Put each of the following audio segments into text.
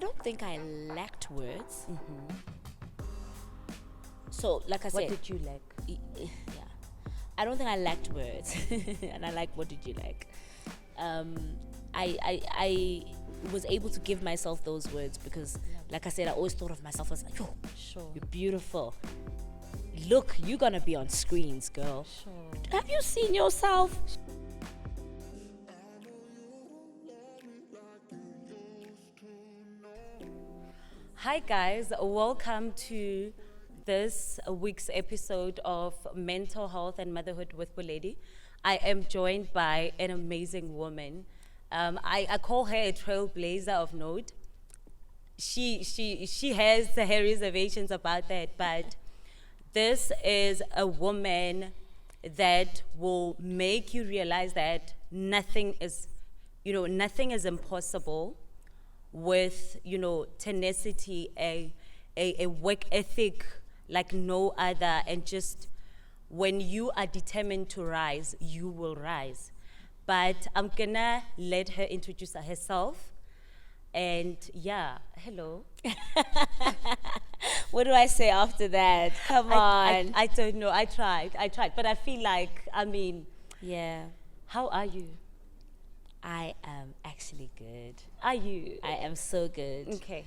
don't think I lacked words. So, like I said, What did you lack? yeah, I don't think I lacked words. And I like, what did you lack? I was able to give myself those words because, like I said, I always thought of myself as, yo, Sure. you're beautiful. Look, you're gonna be on screens, girl. Sure. Have you seen yourself? Hi guys, welcome to this week's episode of Mental Health and Motherhood with Boledi. I am joined by an amazing woman. I call her a trailblazer of note. She has her reservations about that, but this is a woman that will make you realize that nothing is impossible with, tenacity, a work ethic like no other, and just when you are determined to rise, you will rise. But I'm gonna let her introduce herself. And yeah, hello. What do I say after that? Come on. I don't know. I tried. But I feel like, Yeah. how are you? I am actually good. Are you? I am so good. Okay.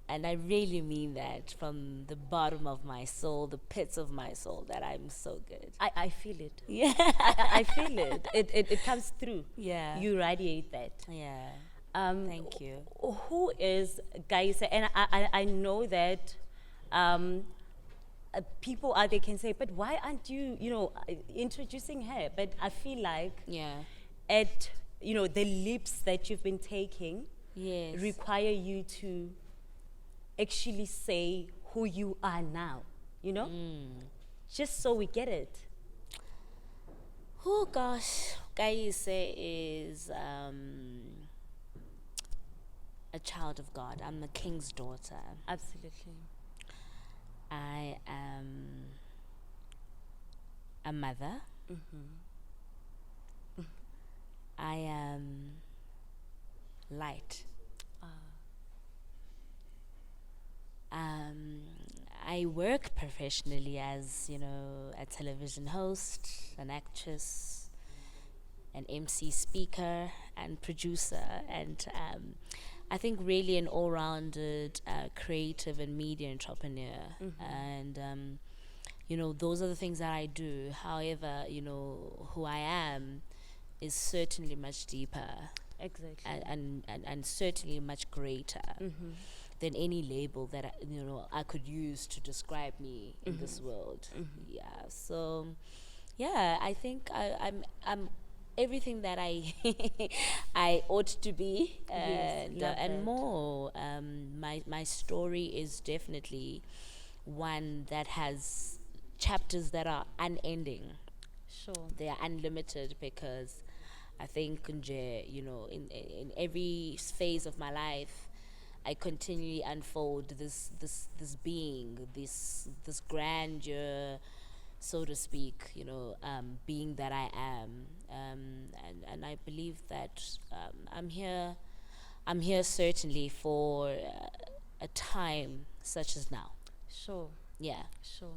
And I really mean that from the bottom of my soul, the pits of my soul, that I'm so good. I feel it. Yeah. I feel it. It comes through. Yeah. You radiate that. Yeah. Thank you. Who is Geisser? And I know that people out there can say, but why aren't you, introducing her? But I feel like Yeah. at, the leaps that you've been taking Yes. require you to actually say who you are now, just so we get it. Oh gosh, Kayise is a child of God. I'm the king's daughter. Absolutely. I am a mother. I am light. I work professionally as, a television host, an actress, an MC speaker, and producer. And I think really an all-rounded creative and media entrepreneur. And, those are the things that I do. However, who I am is certainly much deeper. Exactly. And certainly much greater than any label that I could use to describe me in this world. Yeah. So, yeah, I think I'm everything that I I ought to be, and that. more. My story is definitely one that has chapters that are unending. Sure. They are unlimited because I think, in every phase of my life, I continually unfold this being, this grandeur, so to speak, being that I am, and I believe that I'm here certainly for a time such as now. Sure. Yeah. Sure.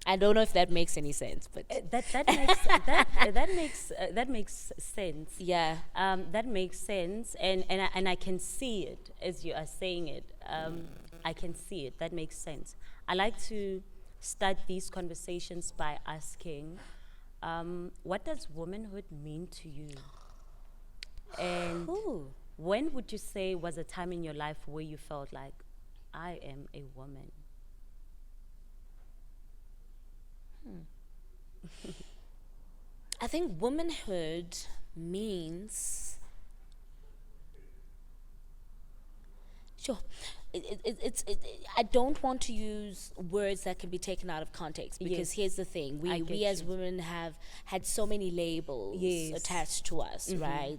I don't know if that makes any sense, but that makes sense. yeah. That makes sense, and I can see it as you are saying it. I can see it. That makes sense. I like to start these conversations by asking, what does womanhood mean to you? And Ooh. when would you say was a time in your life where you felt like, I am a woman? I think womanhood means, sure, I don't want to use words that can be taken out of context, because here's the thing: I get we as you. women have had so many labels Yes. attached to us, right?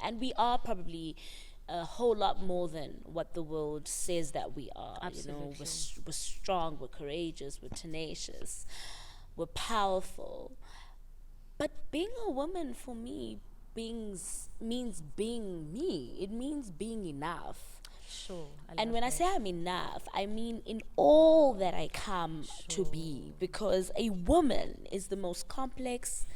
And we are probably a whole lot more than what the world says that we are. Absolutely. We're strong, we're courageous, we're tenacious, we're powerful. But being a woman for me means being me. It means being enough. Sure. And when I say I'm enough, I mean in all that I come to be, because a woman is the most complex,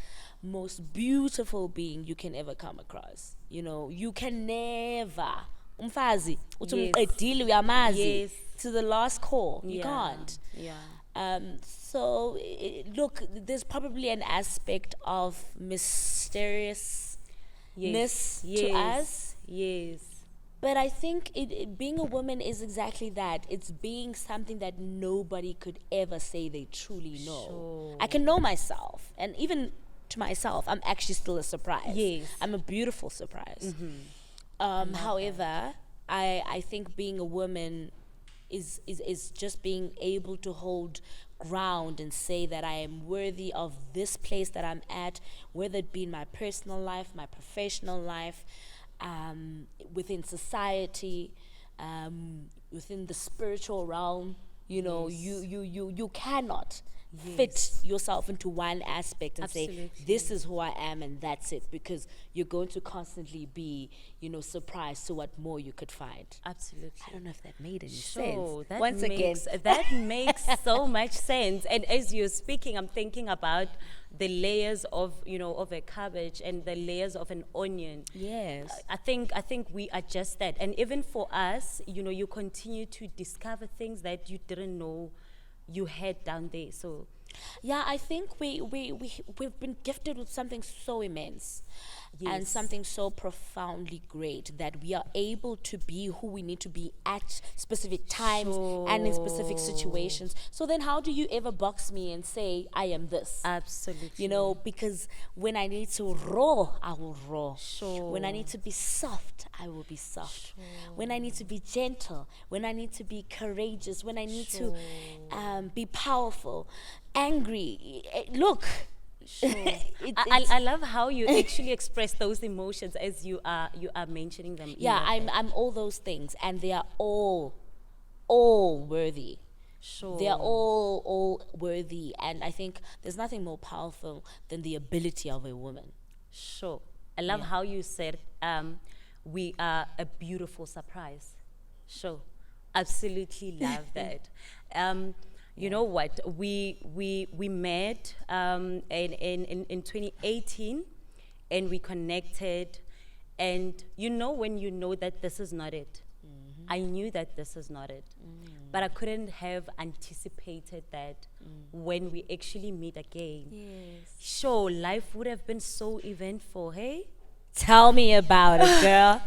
most beautiful being you can ever come across. You know, you can never, umfazi, uthi Yes. umqedile uyamazi, Yes. to the last call. You Yeah. can't. Yeah. So look, there's probably an aspect of mysteriousness Yes. to Yes. us. Yes. But I think being a woman is exactly that. It's being something that nobody could ever say they truly know. Sure. I can know myself, and even to myself, I'm actually still a surprise. Yes. I'm a beautiful surprise. However, I think being a woman is just being able to hold ground and say that I am worthy of this place that I'm at, whether it be in my personal life, my professional life, within society, within the spiritual realm. You know, you cannot fit yourself into one aspect and say, Absolutely. this is who I am and that's it, because you're going to constantly be, surprised to what more you could find. Absolutely. I don't know if that made any Sure, sense. that Once makes, again, that makes so much sense. And as you're speaking, I'm thinking about the layers of, of a cabbage and the layers of an onion. yes. I think we are just that. And even for us, you continue to discover things that you didn't know you had down there. So Yeah, I think we've been gifted with something so immense and Yes. something so profoundly great that we are able to be who we need to be at specific times and in specific Sure. situations. So then how do you ever box me and say I am this? absolutely. Because when I need to roar, I will roar. Sure. When I need to be soft, I will be soft. When I need to be gentle, when I need to be courageous, when I need to be powerful, angry. Look. Sure. I love how you actually express those emotions as you are mentioning them. Yeah, I'm all those things, and they are all worthy. Sure. They are all worthy, and I think there's nothing more powerful than the ability of a woman. Sure. I love how you said we are a beautiful surprise. Sure. Absolutely love that. You know what? We met in 2018, and we connected, and when you know that this is not it. I knew that this is not it. But I couldn't have anticipated that when we actually meet again. Yes. Sure, life would have been so eventful, hey? Tell me about it, girl.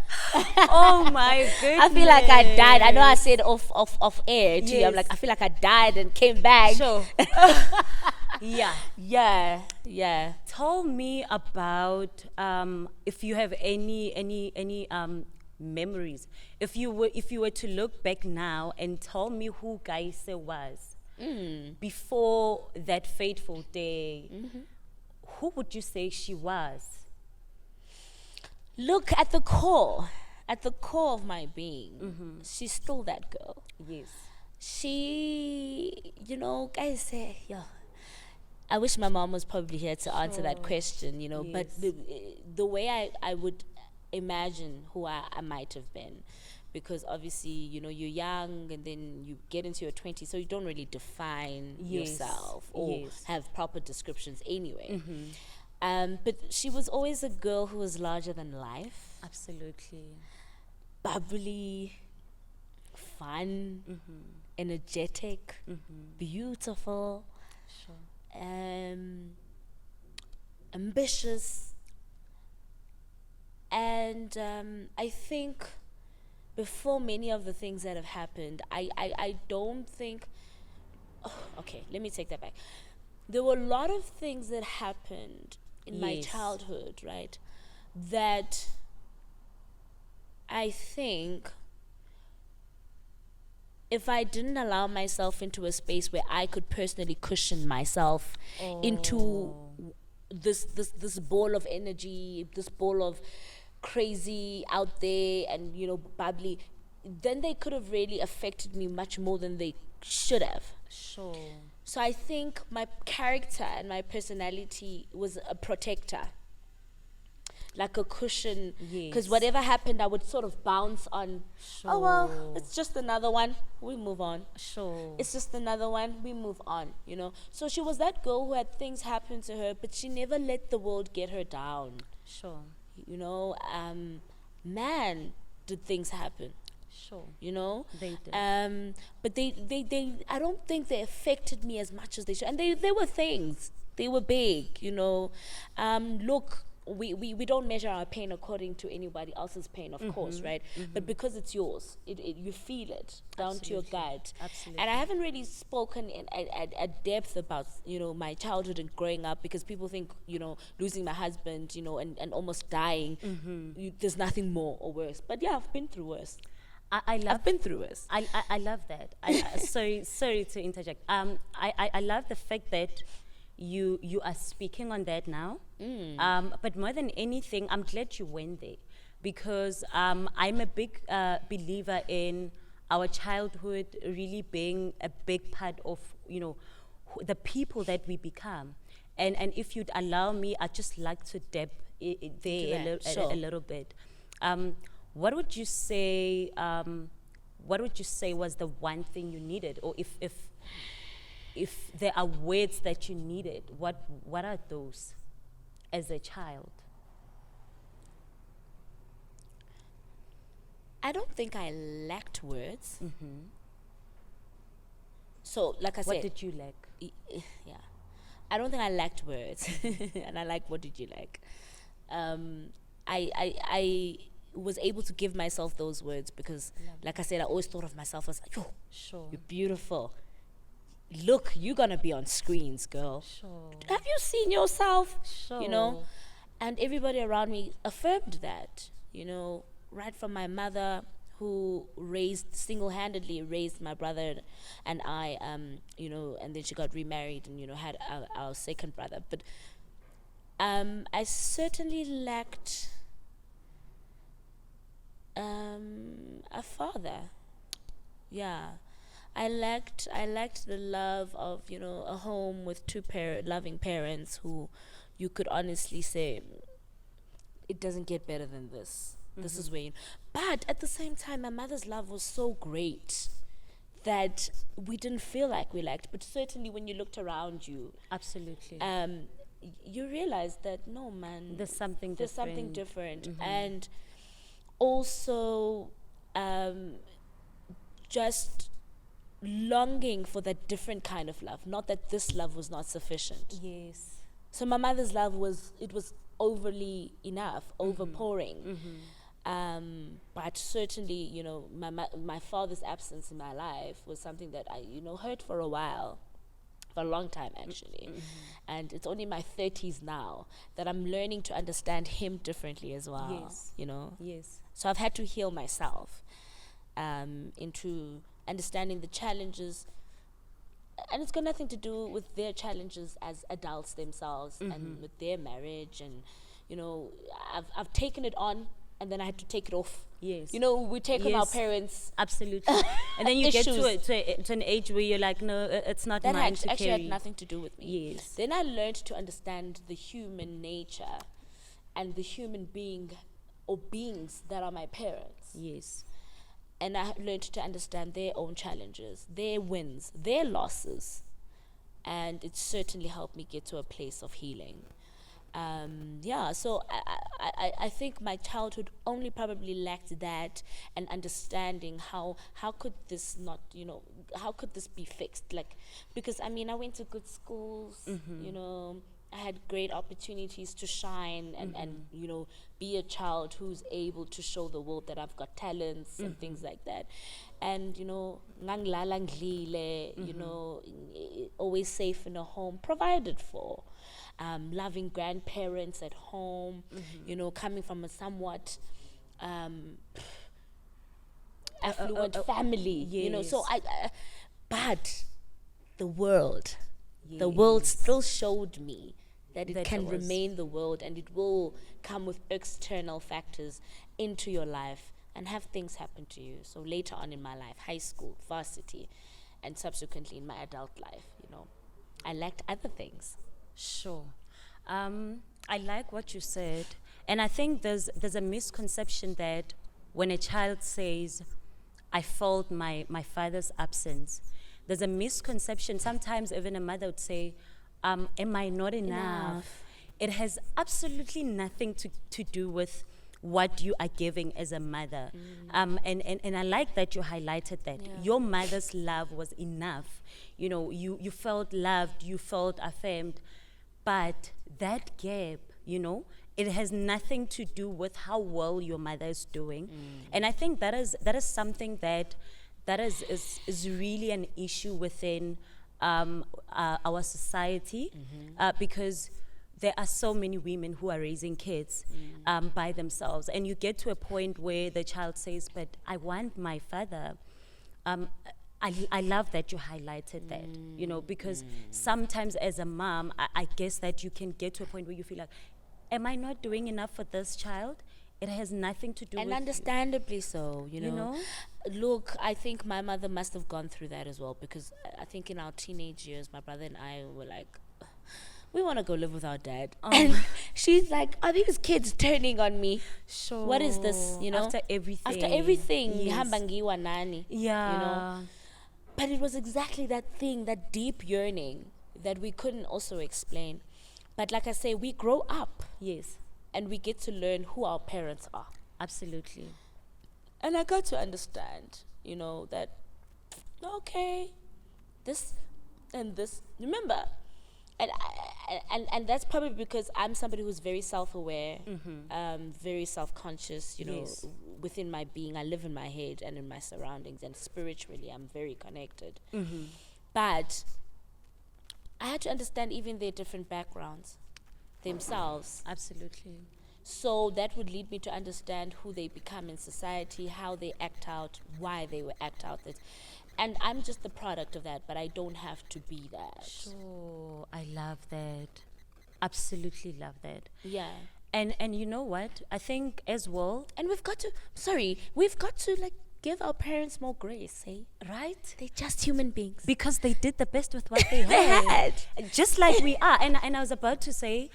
Oh my goodness. I feel like I died. I know I said off air to you. I'm Yes. like, I feel like I died and came back. Sure. Yeah. Yeah. Tell me about if you have any memories. If you were to look back now and tell me who Geisser was before that fateful day, who would you say she was? Look, at the core of my being, she's still that girl. Yes. She, guys say, yeah. I wish my mom was probably here to answer that question, but Yes. the way I would imagine who I might have been, because obviously, you're young and then you get into your 20s, so you don't really define Yes. yourself or Yes. have proper descriptions anyway. But she was always a girl who was larger than life, Absolutely. bubbly, fun, energetic, beautiful, Sure. ambitious. And I think before many of the things that have happened, I don't think. Okay, let me take that back. There were a lot of things that happened in my Yes. childhood, right? That I think if I didn't allow myself into a space where I could personally cushion myself into this ball of energy, this ball of crazy out there and bubbly, then they could have really affected me much more than they should have. Sure. So I think my character and my personality was a protector. like a cushion. Because Yes. whatever happened, I would sort of bounce on. Oh well, Sure. it's just another one. We move on. Sure. It's just another one. We move on. So she was that girl who had things happen to her, but she never let the world get her down. Sure. Man, did things happen. Sure. They did. But they I don't think they affected me as much as they should. And they were things. They were big, look, we don't measure our pain according to anybody else's pain, of course, right? But because it's yours, you feel it down to your Absolutely. gut. Absolutely. And I haven't really spoken at depth about, my childhood and growing up, because people think, losing my husband, and almost dying, there's nothing more or worse. But yeah, I've been through worse. I love I've been through worse. I love that. Sorry to interject. I love the fact that you are speaking on that now. But more than anything, I'm glad you went there, because I'm a big believer in our childhood really being a big part of the people that we become. And if you'd allow me, I'd just like to dip there Sure. a little bit. What would you say? What would you say was the one thing you needed, or if there are words that you needed, what are those as a child? I don't think I lacked words. So, like I What said, did you lack? yeah, I don't think I lacked words, and I like, what did you like? I was able to give myself those words because, like I said, I always thought of myself as, yo, Sure. you're beautiful. Look, you're gonna be on screens, girl. Sure. Have you seen yourself? Sure. And everybody around me affirmed that, right from my mother, who single-handedly raised my brother and I, and then she got remarried and, had our second brother. But I certainly lacked a father. Yeah. I lacked the love of, a home with two loving parents who you could honestly say, it doesn't get better than this. This is where but at the same time, my mother's love was so great that we didn't feel like we lacked. But certainly when you looked around you, Absolutely. you realized that, no, man, There's something different. And also just longing for that different kind of love, not that this love was not sufficient. Yes. So my mother's love was overly enough, overpouring. But certainly, my father's absence in my life was something that I, hurt for a while, for a long time actually. And it's only in my 30s now that I'm learning to understand him differently as well. Yes. Yes. So I've had to heal myself into understanding the challenges, and it's got nothing to do with their challenges as adults themselves and with their marriage. And I've taken it on, and then I had to take it off. Yes. We take on our Yes. parents. Absolutely. And then you get Issues. to an age where you're like, no, it's not That mine had to actually carry. had nothing to do with me. Yes. Then I learned to understand the human nature and the human being or beings that are my parents. Yes. And I learned to understand their own challenges, their wins, their losses. And it certainly helped me get to a place of healing. So I think my childhood only probably lacked that, and understanding how could this not, how could this be fixed? Like, because I went to good schools, I had great opportunities to shine and be a child who's able to show the world that I've got talents and things like that. And, ngangilala ngidlile, always safe in a home, provided for. Loving grandparents at home, coming from a somewhat affluent family, So but the world still showed me that it can remain the world, and it will come with external factors into your life and have things happen to you. So later on in my life, high school, varsity, and subsequently in my adult life, I lacked other things. Sure. I like what you said, And I think there's a misconception that when a child says, I felt my father's absence, there's a misconception. Sometimes even a mother would say, am I not enough? It has absolutely nothing to do with what you are giving as a mother. And I like that you highlighted that. Yeah. Your mother's love was enough. You felt loved, you felt affirmed. But that gap, it has nothing to do with how well your mother is doing. And I think that is something that is really an issue within our society, because there are so many women who are raising kids by themselves, and you get to a point where the child says, but I want my father. I love that you highlighted that, because sometimes as a mom, I guess that you can get to a point where you feel like, am I not doing enough for this child? It has nothing to do And with understandably so, Look, I think my mother must have gone through that as well, because I think in our teenage years, my brother and I were like, we want to go live with our dad. And she's like, are these kids turning on me? Sure. What is this, After everything. After everything, Yes. hamba ngiwa nani, Yeah. But it was exactly that thing, that deep yearning that we couldn't also explain. But like I say, we grow up Yes. and we get to learn who our parents are. Absolutely. And I got to understand, that, okay, this and this. Remember, and that's probably because I'm somebody who's very self-aware, very self-conscious, Yes. within my being. I live in my head and in my surroundings, and spiritually I'm very connected. But I had to understand even their different backgrounds themselves. Absolutely. So that would lead me to understand who they become in society, how they act out, why they will act out. And I'm just the product of that, but I don't have to be that. Sure. I love that. Absolutely love that. Yeah. And you know what? I think as well, And we've got to give our parents more grace, eh? right? They're just human beings. Because they did the best with what they had. Just like we are. And I was about to say,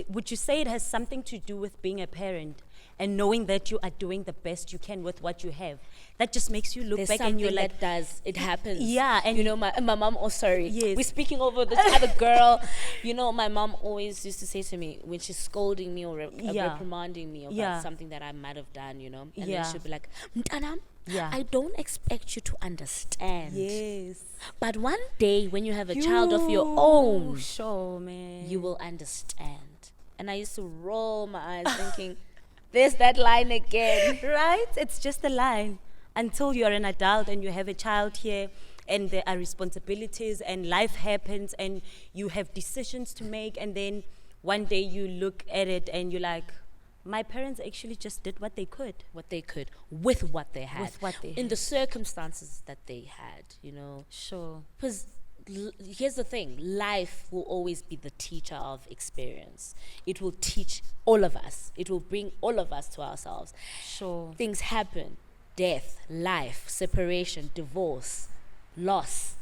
would you say it has something to do with being a parent and knowing that you are doing the best you can with what you have? That just makes you look There's back something and you're like, it happens. Yeah, and my mom, Yes. we're speaking over this other girl. My mom always used to say to me when she's scolding me or reprimanding me about something that I might have done, and then she'll be like, Mtanam, I don't expect you to understand. yes. But one day when you have a child of your own, sure, man. you will understand. And I used to roll my eyes thinking, there's that line again. Right? It's just a line. Until you're an adult and you have a child here and there are responsibilities and life happens and you have decisions to make, and then one day you look at it and you're like, my parents actually just did what they could. What they could with what they had. With what they in had. the circumstances that they had, Sure. Because here's the thing, life will always be the teacher of experience. It will teach all of us. It will bring all of us to ourselves. Sure. Things happen. Death, life, separation, divorce, loss.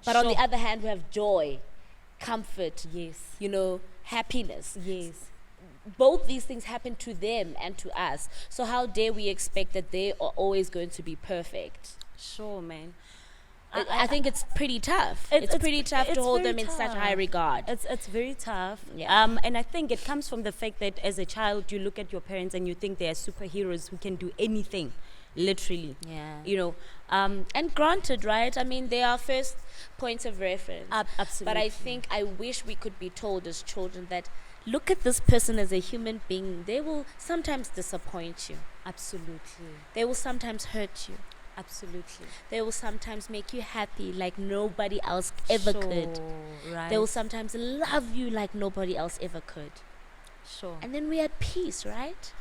But on the other hand, we have joy, comfort, Yes. happiness. Yes. Both these things happen to them and to us. So how dare we expect that they are always going to be perfect? Sure, man. I think it's pretty tough. It's pretty tough to hold them in such high regard. It's very tough. Yeah. And I think it comes from the fact that as a child, you look at your parents and you think they are superheroes who can do anything, literally. Yeah. And granted, right? I mean, they are first points of reference. Absolutely. But I wish we could be told as children that look at this person as a human being. They will sometimes disappoint you. Absolutely. They will sometimes hurt you. Absolutely. They will sometimes make you happy like nobody else ever could. Right. They will sometimes love you like nobody else ever could. Sure. And then we're at peace, right?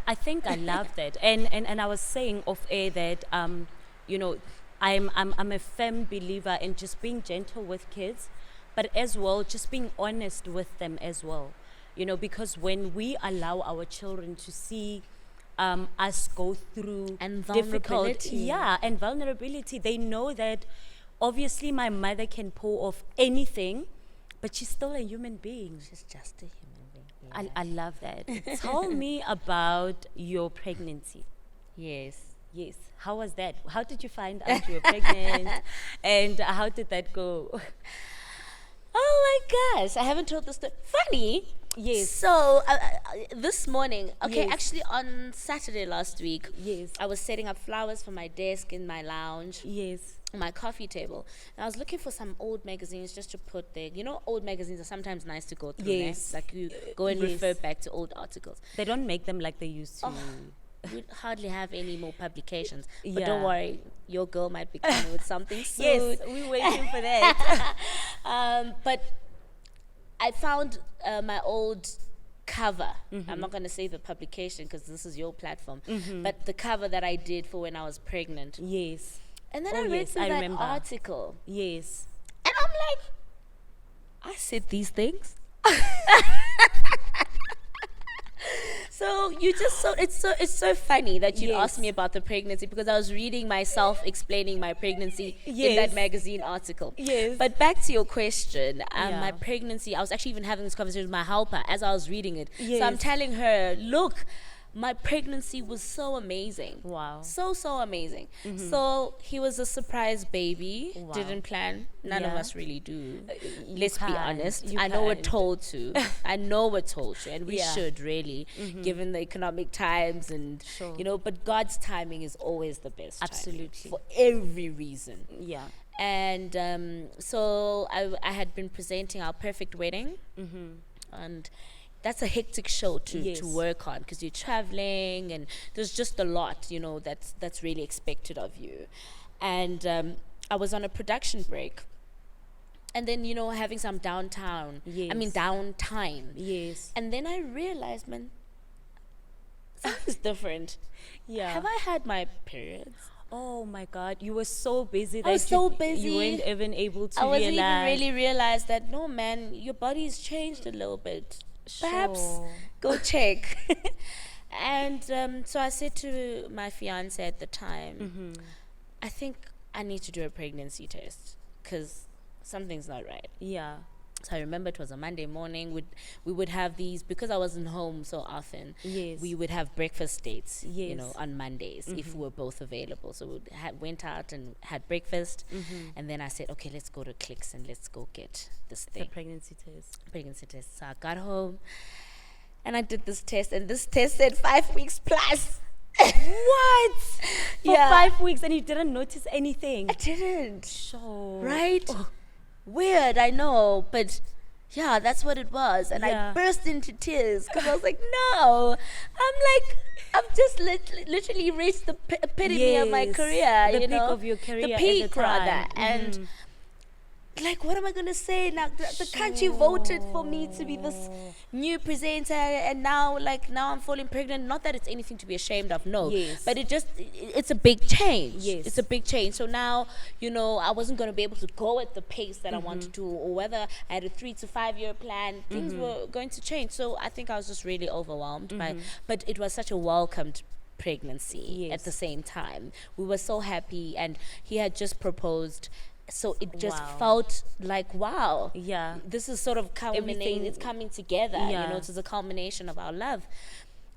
I think I love that. And I was saying off air that I'm a firm believer in just being gentle with kids, but as well just being honest with them as well. Because when we allow our children to see us go through And difficult, vulnerability. and vulnerability, they know that obviously my mother can pull off anything, but she's still a human being. She's just a human being. I love that. Tell me about your pregnancy. Yes. Yes. How was that? How did you find out you were pregnant? And how did that go? Oh my gosh, I haven't told this story. Funny. Yes. So this morning, okay, Yes. actually on Saturday last week, Yes. I was setting up flowers for my desk in my lounge, Yes. my coffee table. And I was looking for some old magazines just to put there. You know, old magazines are sometimes nice to go through. Yes. Like you go and Yes. refer back to old articles. They don't make them like they used to. We hardly have any more publications. But Yeah. don't worry, your girl might be coming with something soon. Yes, we're waiting for that. But I found my old cover. I'm not going to say the publication because this is your platform. But the cover that I did for when I was pregnant. Yes. And then Oh, I read yes, through I that remember. article. Yes. And I'm like, I said these things. So you just it's so funny that you Yes. asked me about the pregnancy because I was reading myself explaining my pregnancy in Yes. that magazine article. Yes. But back to your question, Yeah. my pregnancy, I was actually even having this conversation with my helper as I was reading it. So I'm Yes. telling her, look, my pregnancy was so amazing. Wow. So amazing. So he was a surprise baby. Wow. Didn't plan. None of Yeah. us really do. You Let's be can't. honest. You I know we're can't. told to. I know we're told to, and we Yeah. should really, given the economic times and Sure. But God's timing is always the best. timing Absolutely. for every reason. Yeah. And so I had been presenting our perfect wedding, and that's a hectic show Yes. to work on because you're traveling and there's just a lot that's really expected of you. And I was on a production break, and then having some downtime. Yes. And then I realized, man, something's different. Yeah. Have I had my periods? Oh my God, you were so busy that I was so busy. you weren't even able to I wasn't even realize. really realized that, no, man, your body's changed a little bit. Perhaps Sure. go check. And so I said to my fiance at the time, I think I need to do a pregnancy test because something's not right. Yeah. So I remember it was a Monday morning. We would have these, because I wasn't home so often. Yes. We would have breakfast dates, Yes. on Mondays if we were both available. So we went out and had breakfast, and then I said, okay, let's go to Clicks and let's go get this The thing, pregnancy test. pregnancy test. So I got home, and I did this test, and this test said 5 weeks plus. What? For Yeah. 5 weeks and you didn't notice anything. I didn't. Sure. Right? Weird, I know, but yeah, that's what it was. And Yeah. I burst into tears because I was like, no. I've just literally reached the epitome of my Yes, career, the peak of your career the at peak the rather. time. And like, what am I going to say now? The country voted for me to be this new presenter, and now I'm falling pregnant. Not that it's anything to be ashamed of, no. Yes. But it's a big change. Yes. It's a big change. So now, I wasn't going to be able to go at the pace that I wanted to, or whether I had a 3 to 5 year plan, things were going to change. So I think I was just really overwhelmed but it was such a welcomed pregnancy at Yes. the same time. We were so happy, and he had just proposed. So it just Wow. felt like, wow, Yeah. this is sort of culminating. Everything- It's coming together. Yeah. It is a culmination of our love.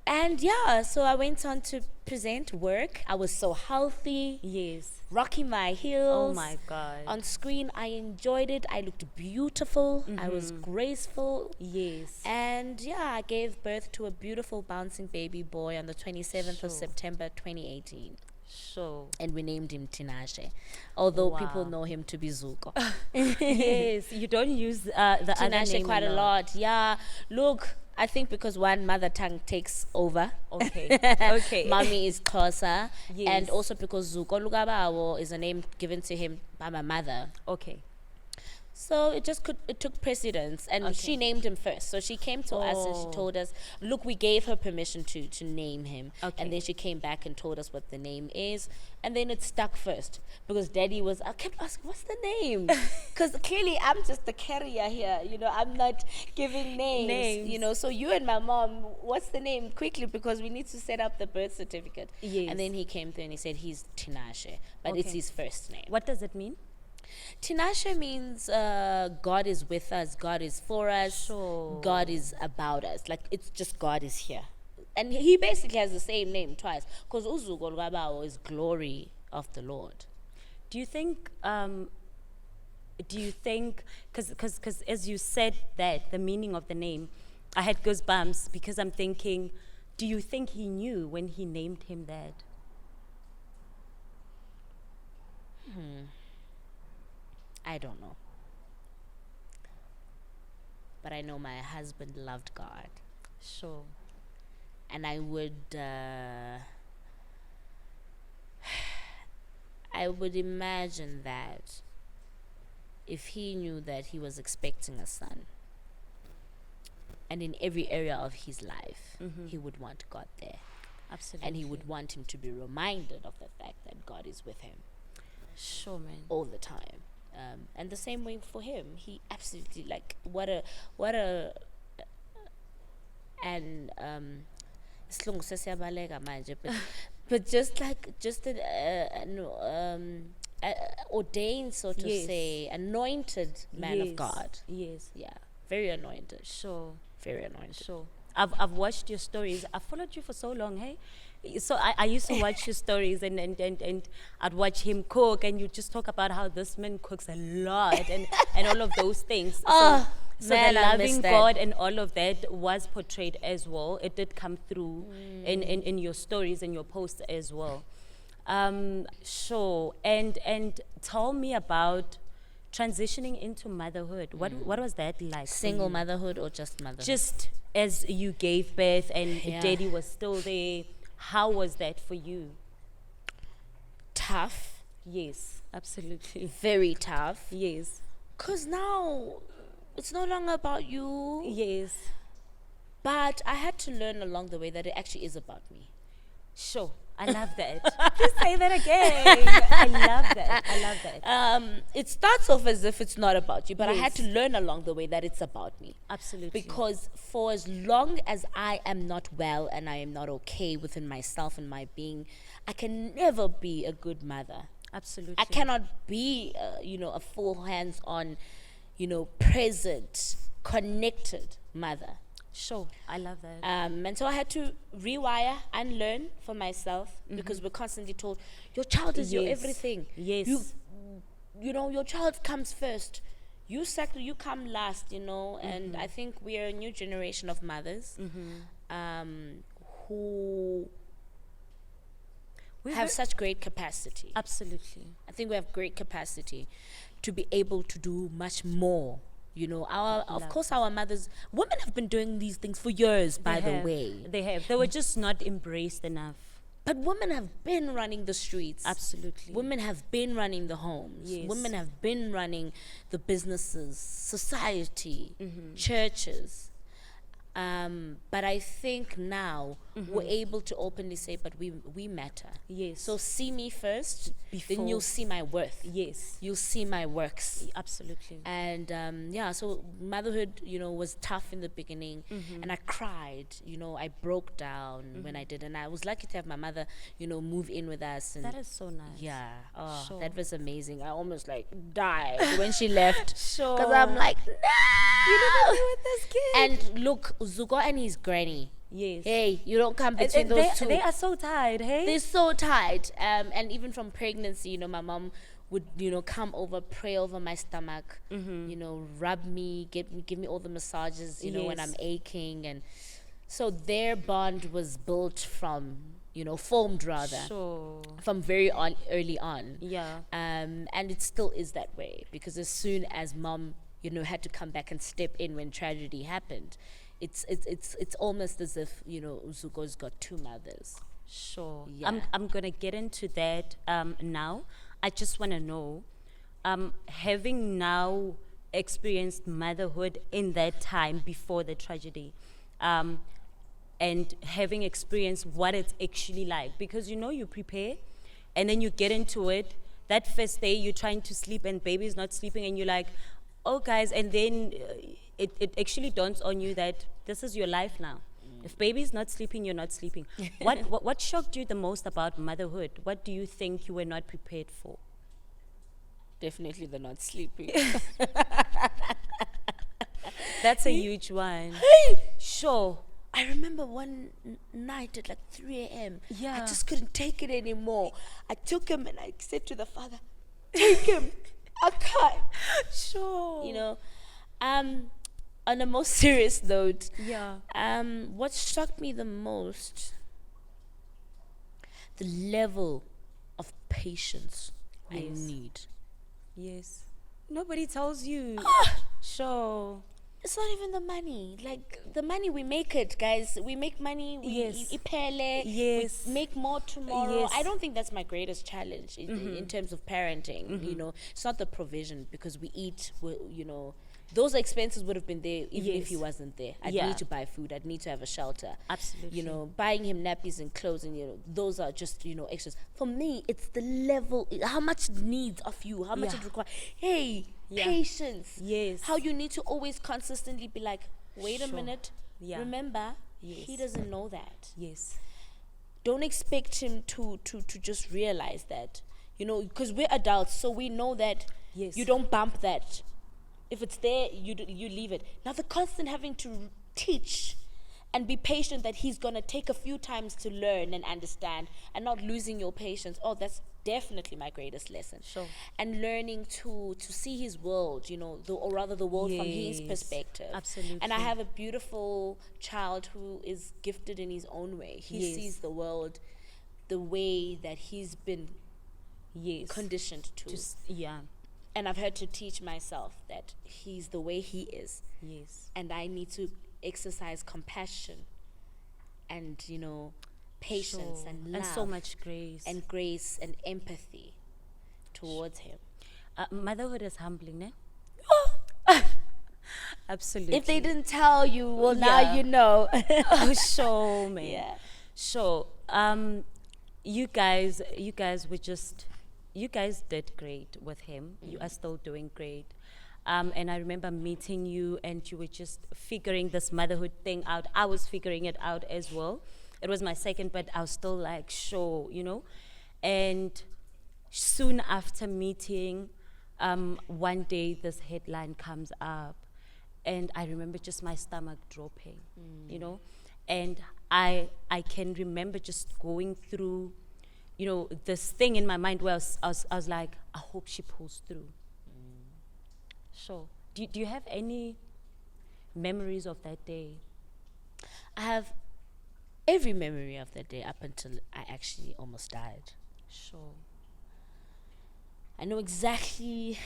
And yeah, so I went on to present work. I was so healthy, Yes. rocking my heels. Oh my God. On screen, I enjoyed it. I looked beautiful. I was graceful. Yes. And yeah, I gave birth to a beautiful bouncing baby boy on the 27th of Sure. September 2018. Sure. And we named him Tinashe, although people Wow. know him to be Zuko. Yes. You don't use the other Tinashe name quite a lot. Yeah, look, I think because one mother tongue takes over. Okay. Okay. Mommy is Xhosa, Yes. and also because Zuko Lugabawo is a name given to him by my mother. Okay. So it took precedence, and Okay. she named him first. So she came to us and she Oh. told us, look, we gave her permission to name him. Okay. And then she came back and told us what the name is. And then it stuck first because I kept asking, what's the name? Because clearly I'm just the carrier here, I'm not giving names. Names. So you and my mom, what's the name? Quickly, because we need to set up the birth certificate. Yes. And then he came through and he said he's Tinashe, but it's Okay. his first name. What does it mean? Tinashe means God is with us, God is for us, Sure. God is about us. Like, it's just God is here. And he basically has the same name twice. Because Uzuko Lwabawo is glory of the Lord. Do you think, because as you said that, the meaning of the name, I had goosebumps because I'm thinking, do you think he knew when he named him that? I don't know. But I know my husband loved God. Sure. And I would imagine that if he knew that he was expecting a son, and in every area of his life, he would want God there. Absolutely. And he would want him to be reminded of the fact that God is with him Sure, man. all the time. And the same way for him, he absolutely, like, and isilungu sesiyabaleka manje, but just an ordained, so to Yes. say, anointed man of God. Yes. Yeah, very anointed. Sure. Very anointed. Sure. I've watched your stories. I've followed you for so long, hey? So I used to watch your stories and I'd watch him cook, and you just talk about how this man cooks a lot and all of those things. Oh, so man, the I miss loving that. God and all of that was portrayed as well. It did come through in your stories and your posts as well. Sure. And tell me about transitioning into motherhood. What was that like? for Single you? motherhood or just motherhood? Just as you gave birth and Yeah. daddy was still there, how was that for you? tough, Yes, absolutely. very tough. Yes, Because now it's no longer about you. yes. But I had to learn along the way that it actually is about me. Sure, I love that. Please say that again. I love that. I love that. It starts off as if it's not about you, but I had Yes. to learn along the way that it's about me. Absolutely. Because for as long as I am not well and I am not okay within myself and my being, I can never be a good mother. Absolutely. I cannot be, a full hands-on, present, connected mother. Sure, I love that. And so I had to rewire and learn for myself because we're constantly told, your child is your Yes. everything. Yes. Your child comes first. You come last, and I think we are a new generation of mothers who We have were- such great capacity. Absolutely. I think we have great capacity to be able to do much more. Of course, our mothers, women have been doing these things for years, by the way. They have. They were just not embraced enough. But women have been running the streets. Absolutely. Women have been running the homes. Yes. Women have been running the businesses, society, churches. But I think now we're able to openly say, but we matter. Yes. So see me first, Before- then you'll see my worth. Yes. You'll see my works. Absolutely. And so motherhood, was tough in the beginning, and I cried. I broke down when I did, and I was lucky to have my mother, move in with us. And That is so nice. yeah, Sure. that was amazing. I almost died when she left, Sure. because I'm like, no, You never be with this kid. And look, Zuko and his granny. Yes. Hey, you don't come between And those two. they are so tired, hey? They're so tight. And even from pregnancy, my mom would, come over, pray over my stomach, rub me, give me all the massages, when Yes. I'm aching. And so their bond was built from, formed rather, Sure. from very early on. Yeah. And it still is that way, because as soon as mom, had to come back and step in when tragedy happened, it's almost as if, Zuko's got two mothers. Sure. Yeah. I'm gonna get into that now. I just wanna know, having now experienced motherhood in that time before the tragedy, and having experienced what it's actually like, because you prepare and then you get into it. That first day you're trying to sleep and baby's not sleeping and you're like, oh guys, and then it actually dawns on you that this is your life now. If baby's not sleeping, you're not sleeping. What shocked you the most about motherhood? What do you think you were not prepared for? Definitely the not sleeping. That's a huge one. Sure. I remember one night at like 3 a.m. I Yeah. just couldn't take it anymore. I took him and I said to the father, take him. I can't. Sure. You know, on a more serious note, Yeah. what shocked me the most, the level of patience I Yes. need. Yes. Nobody tells you. Sure. It's not even the money. Like the money we make it, guys. We make money. We Yes. ipele. Yes. We make more tomorrow. Yes. I don't think that's my greatest challenge in terms of parenting. You know, it's not the provision because we eat. You know, those expenses would have been there even if Yes. he wasn't there. I'd Yeah. need to buy food. I'd need to have a shelter. Absolutely. You know, buying him nappies and clothes, and those are just extras. For me, it's the level, how much it needs of you, how much Yeah. it requires. Hey, Yeah. patience. Yes. How you need to always consistently be like, wait a Sure. minute. Yeah. Remember, Yes. he doesn't know that. Yes. Don't expect him to just realize that. Because we're adults, so we know that. Yes. You don't bump that. If it's there, you leave it. Now the constant having to teach and be patient that he's gonna take a few times to learn and understand, and not losing your patience. Oh, that's definitely my greatest lesson. Sure. And learning to see his world, or rather the world from his Yes. perspective. Absolutely. And I have a beautiful child who is gifted in his own way. He Yes. sees the world the way that he's been Yes. conditioned to. Yeah. And I've had to teach myself that he's the way he is. Yes. And I need to exercise compassion and, patience Sure. and love. And so much grace. And grace and empathy towards him. Motherhood is humbling, ne? Absolutely. If they didn't tell you, well, now Yeah. you know. Oh, sure, man. Yeah. Sure. You guys did great with him. You are still doing great. And I remember meeting you, and you were just figuring this motherhood thing out. I was figuring it out as well. It was my second, but I was still like, sure, And soon after meeting, one day this headline comes up, and I remember just my stomach dropping, and I can remember just going through, this thing in my mind where I was like, I hope she pulls through. Sure. Do you have any memories of that day? I have every memory of that day up until I actually almost died. Sure. I know exactly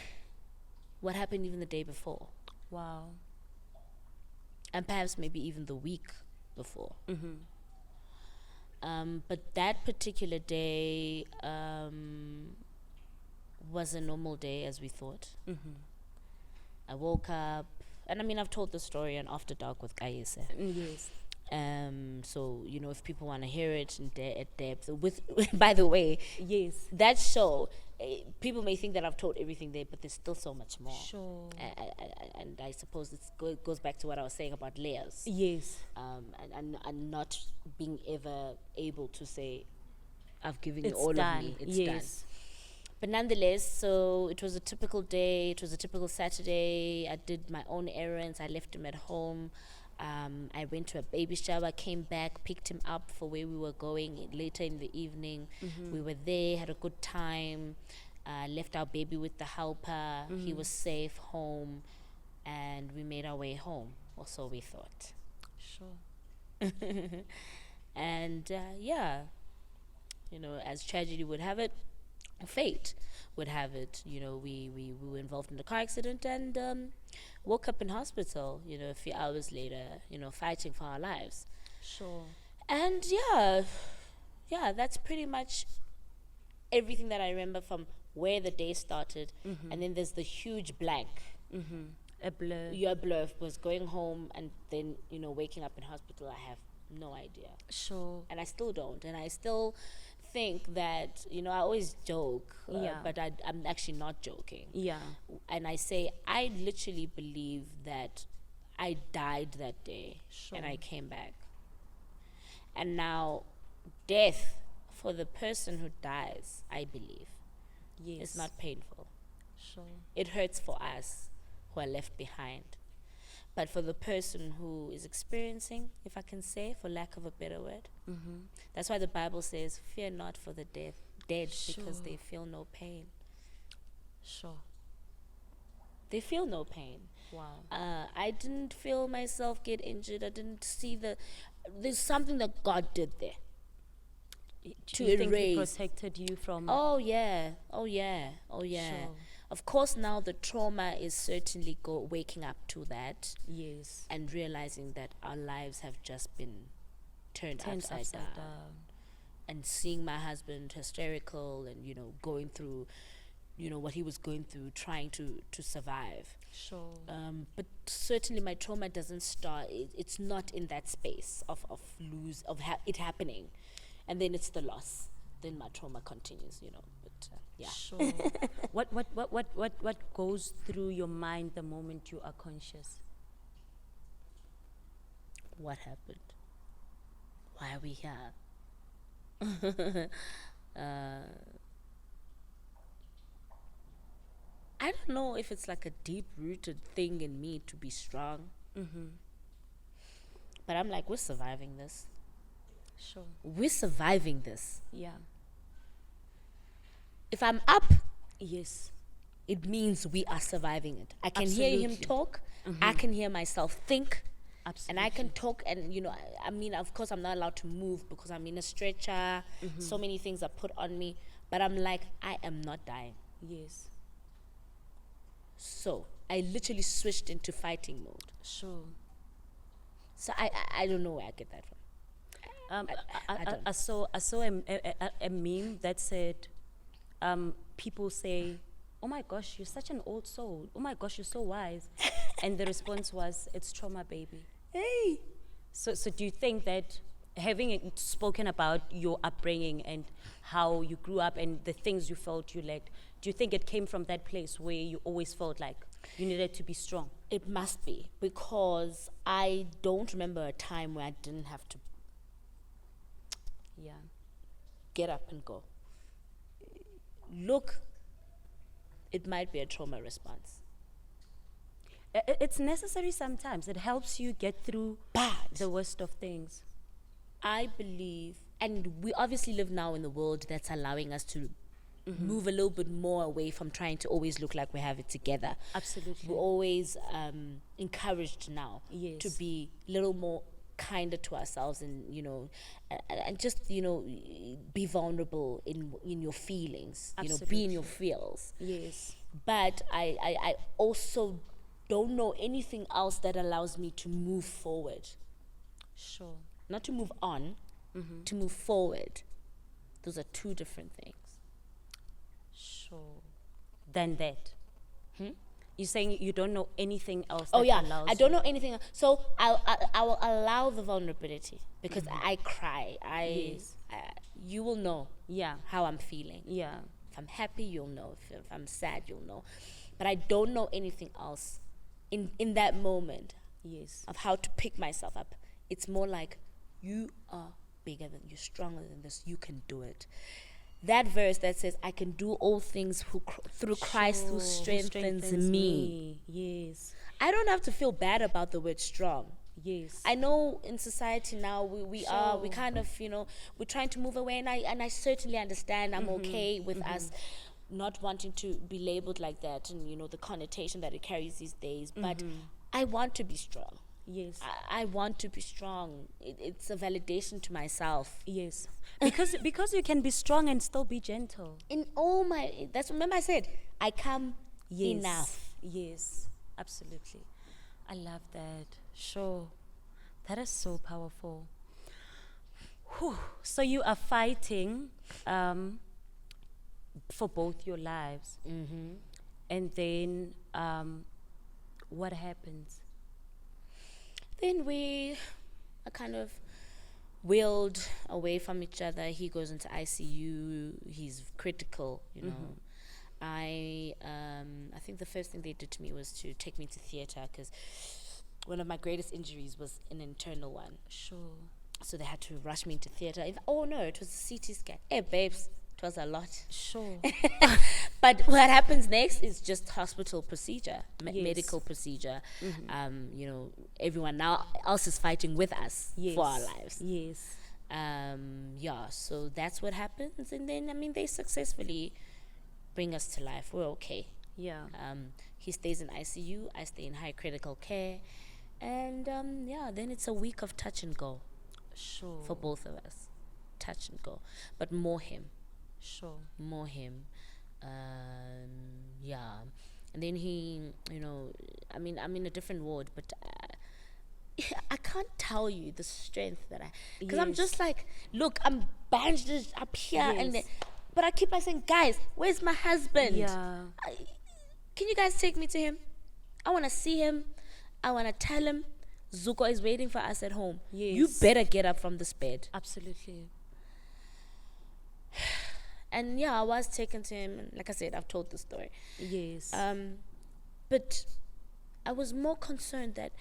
what happened even the day before. Wow. And perhaps maybe even the week before. But that particular day was a normal day as we thought. I woke up, and I mean, I've told the story on After Dark with Kayise. Yes. So, if people want to hear it at depth, by the way, Yes. that show, people may think that I've told everything there, but there's still so much more. Sure. And I suppose it goes back to what I was saying about layers. Yes. And not being ever able to say, I've given you It's all done. of me. It's Yes. done. But nonetheless, so it was a typical day. It was a typical Saturday. I did my own errands. I left him at home. I went to a baby shower, came back, picked him up for where we were going later in the evening. We were there, had a good time. Left our baby with the helper. He was safe home. And we made our way home, or so we thought. Sure. And as tragedy would have it, fate would have it, we were involved in a car accident and woke up in hospital, a few hours later, fighting for our lives. Sure. And that's pretty much everything that I remember from where the day started. And then there's the huge blank. A blur. Your blur was going home and then, waking up in hospital. I have no idea. Sure. And I still don't. And I still think that, I always joke, but I'm actually not joking. Yeah. And I say, I literally believe that I died that day. Sure. And I came back. And now, death for the person who dies, I believe, Yes. is not painful. Sure. It hurts for us who are left behind. But for the person who is experiencing, if I can say, for lack of a better word, that's why the Bible says, fear not for the dead, because Sure. they feel no pain. Sure. They feel no pain. Wow. I didn't feel myself get injured. I didn't see there's something that God did there. Do you think He protected you from? Oh yeah. Sure. Of course, now the trauma is certainly waking up to that. Yes. And realizing that our lives have just been turned upside down. And seeing my husband hysterical and, going through, what he was going through, trying to survive. Sure. But certainly my trauma doesn't start, it's not in that space of it happening. And then it's the loss. Then my trauma continues, but yeah. Sure. What goes through your mind the moment you are conscious? What happened? Why are we here? I don't know if it's like a deep-rooted thing in me to be strong. But I'm like, we're surviving this. Sure. We're surviving this. Yeah. If I'm up, Yes. it means we are surviving it. I can hear him Absolutely. talk. I can hear myself think. Absolutely. And I can talk, and I mean, of course, I'm not allowed to move because I'm in a stretcher. So many things are put on me, but I'm like, I am not dying. Yes. So I literally switched into fighting mode. Sure. So I don't know where I get that from. I saw a meme that said, people say, "Oh my gosh, you're such an old soul. Oh my gosh, you're so wise," and the response was, "It's trauma, baby." Hey. So do you think that having spoken about your upbringing and how you grew up and the things you felt you lacked, do you think it came from that place where you always felt like you needed to be strong? It must be, because I don't remember a time where I didn't have to Yeah. get up and go. Look, it might be a trauma response. It's necessary sometimes. It helps you get through But the worst of things. I believe, and we obviously live now in the world that's allowing us to move a little bit more away from trying to always look like we have it together. Absolutely. We're always encouraged now Yes. to be a little more kinder to ourselves, and and just be vulnerable in your feelings. Be in your feels. Yes. But I also don't know anything else that allows me to move forward. Sure. Not to move on, to move forward. Those are two different things. Sure. Than that. You're saying you don't know anything else Oh that yeah, allows I don't you. know anything. So I will allow the vulnerability because I cry. Yes. You will know Yeah. how I'm feeling. Yeah. If I'm happy, you'll know. If I'm sad, you'll know. But I don't know anything else in that moment Yes. of how to pick myself up. It's more like, you are bigger than, you're stronger than this, you can do it. That verse that says, I can do all things through Christ who strengthens me. Yes. I don't have to feel bad about the word strong. Yes. I know in society now we kind of, we're trying to move away, and I certainly understand. I'm okay with us not wanting to be labeled like that, and the connotation that it carries these days. But I want to be strong. Yes. I want to be strong. It's a validation to myself. Yes. Because you can be strong and still be gentle. In all remember I said, I come Yes. enough. Yes. Absolutely. I love that. Sure. That is so powerful. Whew. So you are fighting for both your lives. And then what happens? Then we are kind of wheeled away from each other. He goes into ICU. He's critical, I think the first thing they did to me was to take me to theater, because one of my greatest injuries was an internal one. Sure. So they had to rush me into theater. Oh no, it was a CT scan. Hey babes, It was a lot. Sure. But what happens next is just hospital procedure, Yes. medical procedure. You know, everyone now else is fighting with us for our lives. Yes. Yeah, so that's what happens. And then, I mean, they successfully bring us to life. We're okay. Yeah. He stays in ICU, I stay in high critical care. And yeah, then it's a week of touch and go Sure. for both of us. Touch and go. But more him. Sure. More him. Yeah. And then he, you know, I mean, I'm in a different ward, but I can't tell you the strength that because I'm Yes. just like, look, I'm bandaged up here, and Yes. but I keep like saying, guys, where's my husband? Yeah. Can you guys take me to him? I want to see him. I want to tell him Zuko is waiting for us at home. You Yes. better get up from this bed. Absolutely. And yeah, I was taken to him, and like I said, I've told the story. Yes. But I was more concerned that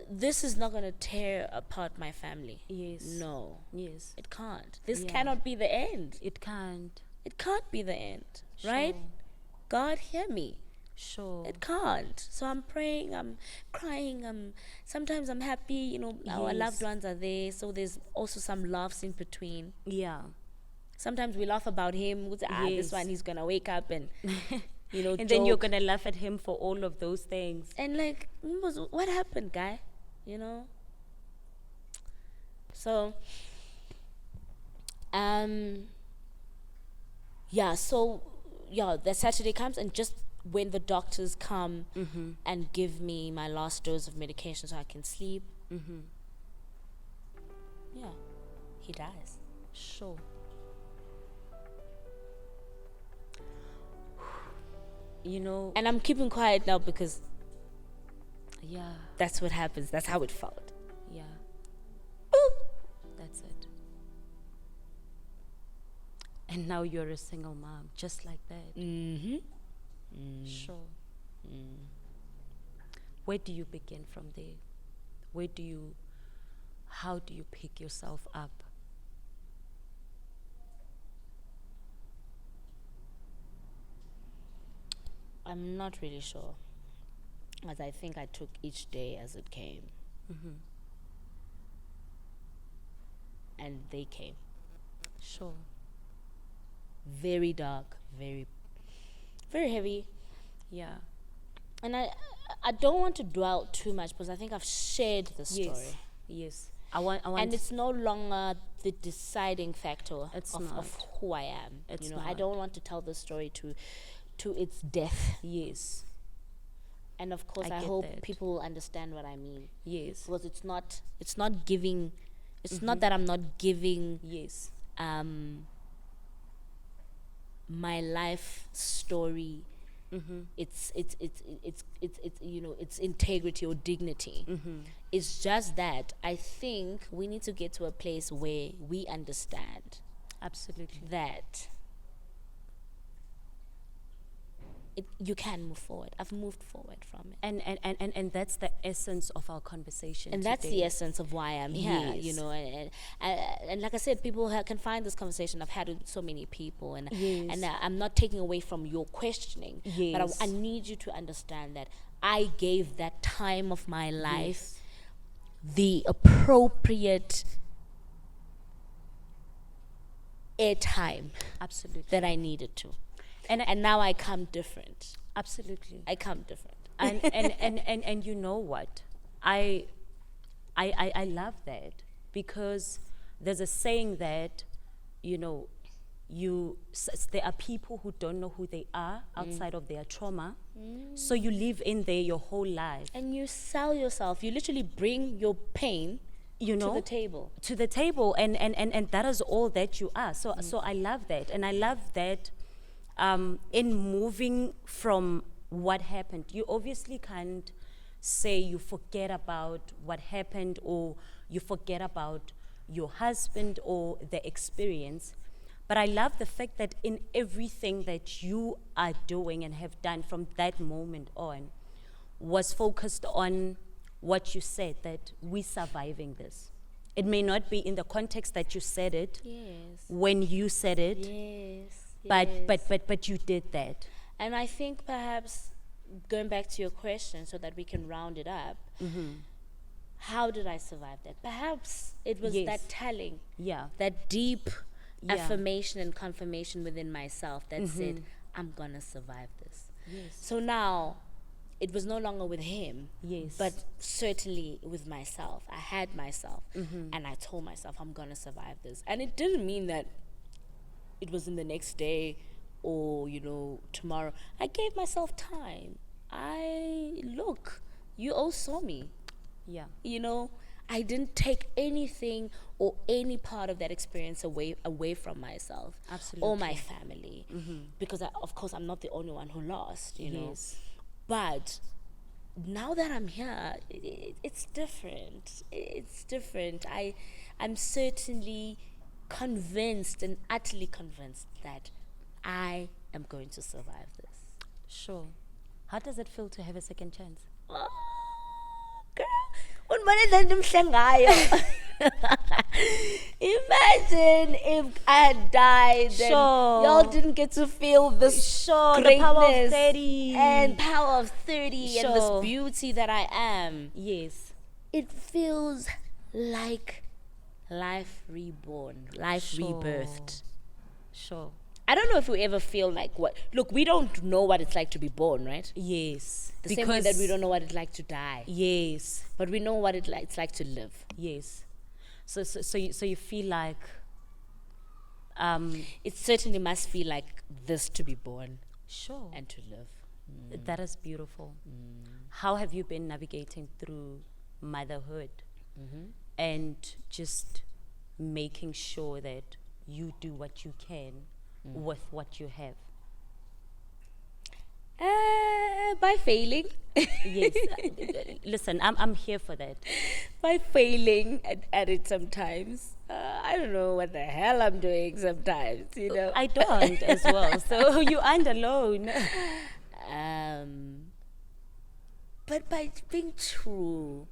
this is not going to tear apart my family. Yes. No, Yes. it can't. This Yeah. cannot be the end. It can't. It can't be the end, right? Sure. God, hear me. Sure. It can't. So I'm praying, I'm crying, sometimes I'm happy, you know, our Yes. loved ones are there, so there's also some laughs in between. Yeah. Sometimes we laugh about him, this Yes. one, he's gonna wake up and, you know, And then you're joke. gonna laugh at him for all of those things. And like, what happened, guy? You know? So, yeah, the Saturday comes, and just when the doctors come and give me my last dose of medication so I can sleep, yeah, he dies. Sure. You know, And I'm keeping quiet now because yeah, that's what happens. That's how it felt. yeah, Ooh. that's it. And now you're a single mom, just like that. Sure. Where do you begin from there? How do you pick yourself up? I'm not really sure, as I think I took each day as it came. And they came. Sure. Very dark, very, very heavy. Yeah. And I don't want to dwell too much because I think I've shared the story. Yes. Yes. I want. And it's no longer the deciding factor It's of not. who I am. It's I not. don't want to tell the story to its death. Yes. And of course, I I get hope that. people understand what I mean. Yes. Because it's not giving. It's not that I'm not giving Yes. my life story. It's you know, it's integrity or dignity. It's just that I think we need to get to a place where we understand Absolutely. that you can move forward. I've moved forward from it. And that's the essence of our conversation. And that's the today. essence of why I'm here, you Yes. know. And like I said, people can find this conversation. I've had it with so many people, and Yes. I'm not taking away from your questioning, but Yes. I need you to understand that I gave that time of my life the appropriate airtime Absolutely. that I needed to, And and now I come different. absolutely. I come different. And you know what? I love that, because there's a saying that, you know, there are people who don't know who they are outside of their trauma, so you live in there your whole life, And you sell yourself. You literally bring your pain you know, to the table. to the table, and that is all that you are. So I love that, and I love that. In moving from what happened, you obviously can't say you forget about what happened, or you forget about your husband or the experience. But I love the fact that in everything that you are doing and have done from that moment on was focused on what you said, that we're surviving this. It may not be in the context that you said it, Yes. when you said it, Yes. but you did that. And I think perhaps going back to your question so that we can round it up, how did I survive that? Perhaps it was Yes. that telling, Yeah. that deep Yeah. affirmation and confirmation within myself that said, I'm gonna survive this. Yes. So now it was no longer with him, Yes. but certainly with myself. I had myself, and I told myself, I'm gonna survive this. And it didn't mean that it was in the next day or, tomorrow. I gave myself time. You all saw me. Yeah. I didn't take anything or any part of that experience away from myself or my family, because of course I'm not the only one who lost, know. Yes. But now that I'm here, it's different. It's different. I'm certainly convinced and utterly convinced that I am going to survive this. Sure. How does it feel to have a second chance? Oh, girl, imagine if I had died and Sure. y'all didn't get to feel this Sure, the greatness power of 30. and power of 30 and this Sure. beauty that I am. Yes. It feels like life reborn, life Sure. rebirthed. Sure. I don't know if we ever feel like what. Look, we don't know what it's like to be born, right? Yes. The same way that we don't know what it's like to die, Yes. but we know what it's like to live. Yes. So you feel like It certainly must feel like this to be born sure. and to live. That is beautiful. How have you been navigating through motherhood and just making sure that you do what you can with what you have? By failing. Yes. Listen, I'm here for that. By failing at it sometimes. I don't know what the hell I'm doing sometimes, I don't as well. So you aren't alone. But by being true,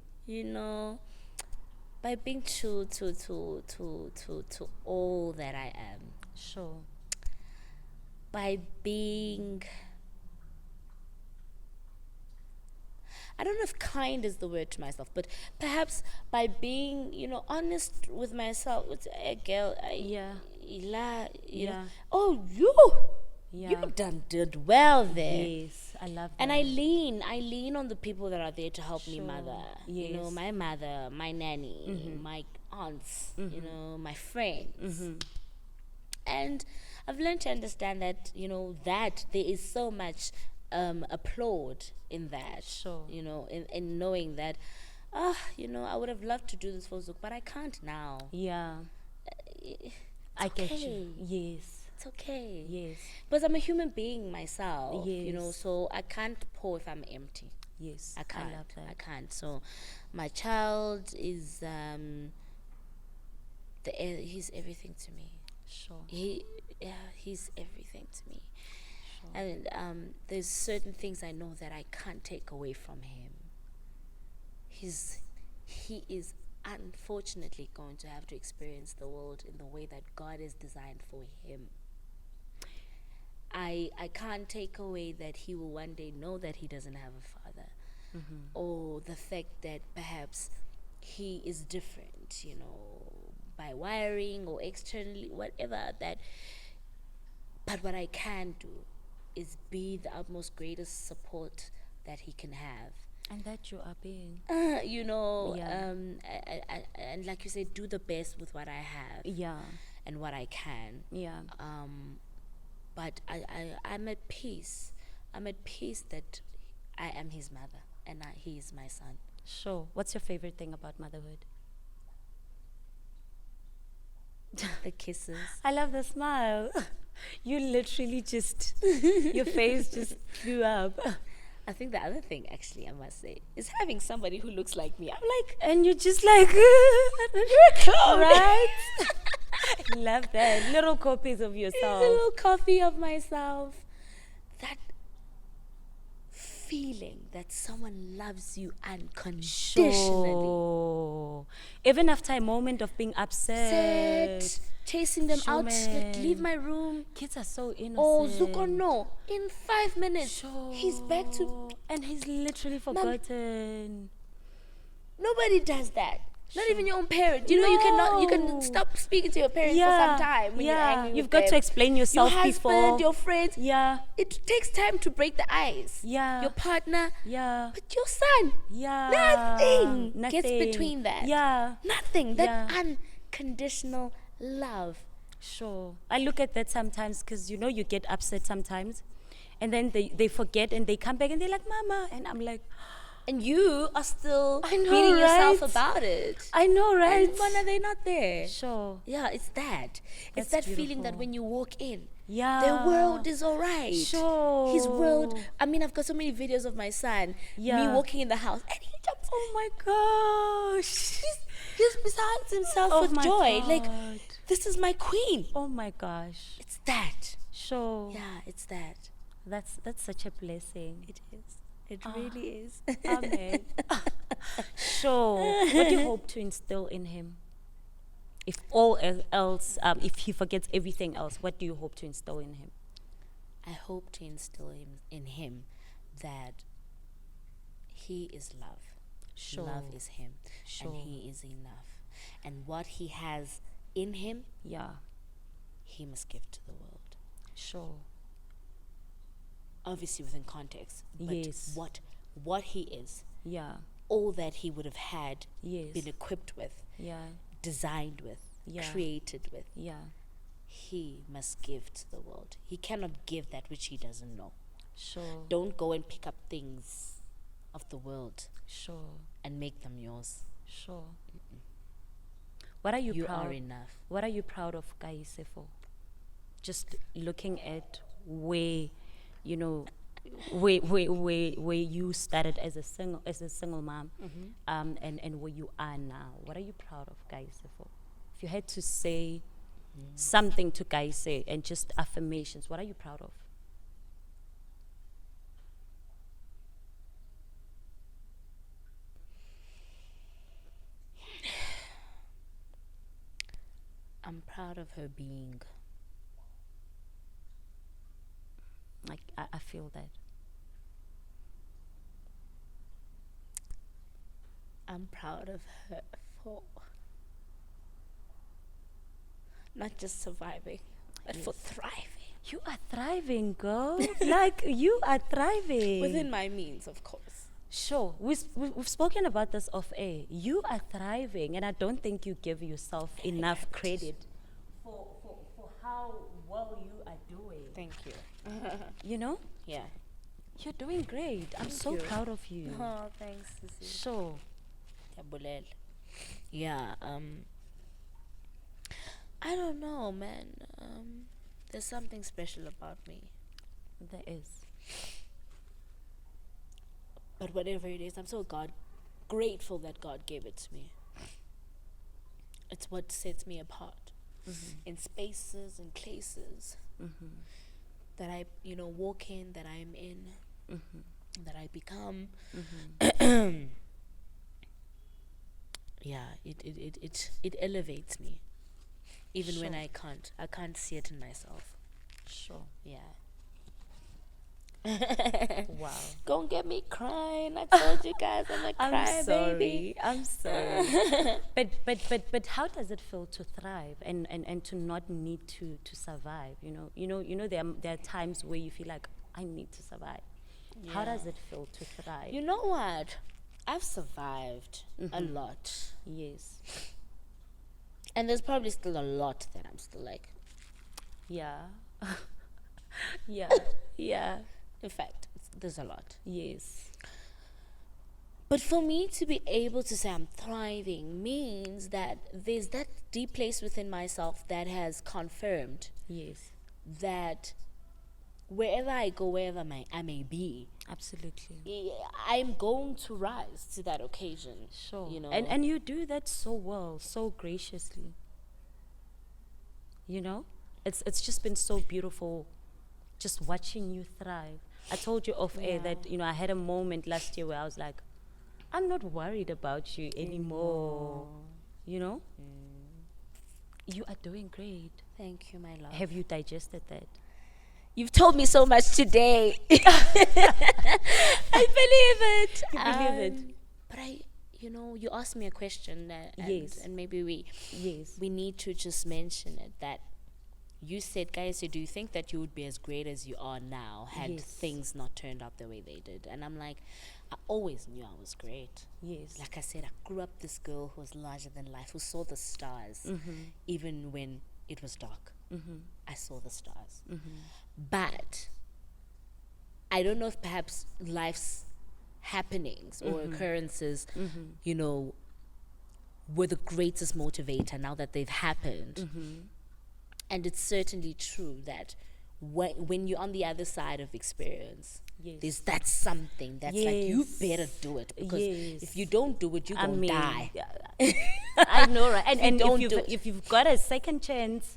by being true to all that I am, Sure. by being, I don't know if kind is the word to myself, but perhaps by being, honest with myself. With a girl, Yeah. Yeah. Oh, you Yeah. did well there. Yes, I love that. And I lean on the people that are there to help me Sure. mother. Yes. My mother, my nanny, my aunts, my friends. And I've learned to understand that, that there is so much applaud in that. Sure. In knowing that, I would have loved to do this for Zook, but I can't now. Yeah. I get you. Yes. It's okay. Yes. Because I'm a human being myself, Yes. so I can't pour if I'm empty. Yes. I can't. love that. I can't. So my child is he's everything to me. Sure. He's everything to me. Sure. And there's certain things I know that I can't take away from him. He is unfortunately going to have to experience the world in the way that God has designed for him. I can't take away that he will one day know that he doesn't have a father, or the fact that perhaps he is different, by wiring or externally, whatever that. But what I can do is be the utmost greatest support that he can have. And that you are being. Yeah. And like you said, do the best with what I have. Yeah. And what I can. Yeah. But I'm at peace. I'm at peace that I am his mother and he is my son. Sure. What's your favorite thing about motherhood? The kisses. I love the smile. You literally just, your face just flew up. I think the other thing, actually, I must say, is having somebody who looks like me. I'm like, And you're just like, clone. right? I love that. Little copies of It's a yourself. little copy of myself. That feeling that someone loves you unconditionally. Sure. Even after a moment of being upset. Set, chasing them Sure, out, like, leave man. my room. Kids are so innocent. Or Zuko, no. In 5 minutes, Sure. he's back to. And he's literally forgotten. Nobody does that. Not even your own parent. You know, you cannot. You can No. stop speaking to your parents for some time when you're angry You've with got to them. explain Your yourself husband, before. your friends. Yeah. It takes time to break the ice. Yeah. Your partner. Yeah. But your son. Yeah. Nothing gets between that. Yeah. Nothing. That Yeah. unconditional love. Sure. I look at that sometimes because, you know, you get upset sometimes. And then they forget and they come back and they're like, Mama. And I'm like, And you are still I know, beating yourself right? about it. I know, right? And when are they not there? Sure. Yeah, it's that. It's That's that feeling that beautiful. when you walk in, Yeah. their world is all right. Sure. His world. I mean, I've got so many videos of my son, me Yeah. walking in the house, and he jumps. Oh my gosh. He's beside himself Oh with my joy. Like, God. this is my queen. Oh my gosh. It's that. Sure. Yeah, it's that. That's such a blessing. It is. It really is. Amen. Sure. What do you hope to instill in him? If all else, if he forgets everything else, what do you hope to instill in him? I hope to instill in him that he is love. Sure. Love is him. Sure. And he is enough. And what he has in him, Yeah. he must give to the world. Sure. Obviously within context. But Yes. what he is, Yeah. all that he would have had, Yes. been equipped with, Yeah. designed with, Yeah. created with, Yeah. he must give to the world. He cannot give that which he doesn't know. Sure. Don't go and pick up things of the world Sure. and make them yours. Sure. What are you, You proud? are enough. What are you proud of Kayise for? Just looking at where, you know, where you started as a single mom, and where you are now. What are you proud of Kayise for? If you had to say something to Kayise and just affirmations, what are you proud of? I'm proud of her being. Like I feel that. I'm proud of her for not just surviving, but for thriving. You are thriving, girl. Like you are thriving. Within my means, of course. Sure, we've spoken about this off air. You are thriving, and I don't think you give yourself enough credit for how well you are doing. Thank you. You know, Yeah. you're doing great. I'm so you. proud of you. Oh, thanks, Sissy. Sure. Yeah, I don't know, man. There's something special about me. There is. But whatever it is, I'm so grateful that God gave it to me. It's what sets me apart in spaces and places that I, walk in, that I'm in, that I become. Yeah, it elevates me, even when Sure. I can't see it in myself. Sure. Yeah. Wow. Don't get me crying. I told you guys I'm a I'm cry sorry. baby. I'm sorry. but how does it feel to thrive and to not need to survive? There are times where you feel like I need to survive. How does it feel to thrive? You know what? I've survived a lot. Yes. And there's probably still a lot that I'm still like. Yeah. Yeah. Yeah. In fact, there's a lot. Yes. But for me to be able to say I'm thriving means that there's that deep place within myself that has confirmed Yes. that wherever I go, wherever I may be, Absolutely. I'm going to rise to that occasion. Sure. You know? And you do that so well, so graciously. It's just been so beautiful just watching you thrive. I told you off air that, I had a moment last year where I was like, I'm not worried about you anymore. You know? You are doing great. Thank you, my love. Have you digested that? You've told me so much today. I believe it. You believe it? But you asked me a question, Yes. and maybe we need to just mention it, that you said, guys, do you think that you would be as great as you are now had things not turned out the way they did? And I'm like, I always knew I was great. Yes. Like I said, I grew up this girl who was larger than life, who saw the stars, even when it was dark. I saw the stars. But I don't know if perhaps life's happenings or occurrences, were the greatest motivator now that they've happened. And it's certainly true that when you're on the other side of experience, that's something that's like, you better do it, because if you don't do it, you're gonna die. I know, right? And don't if you've got a second chance,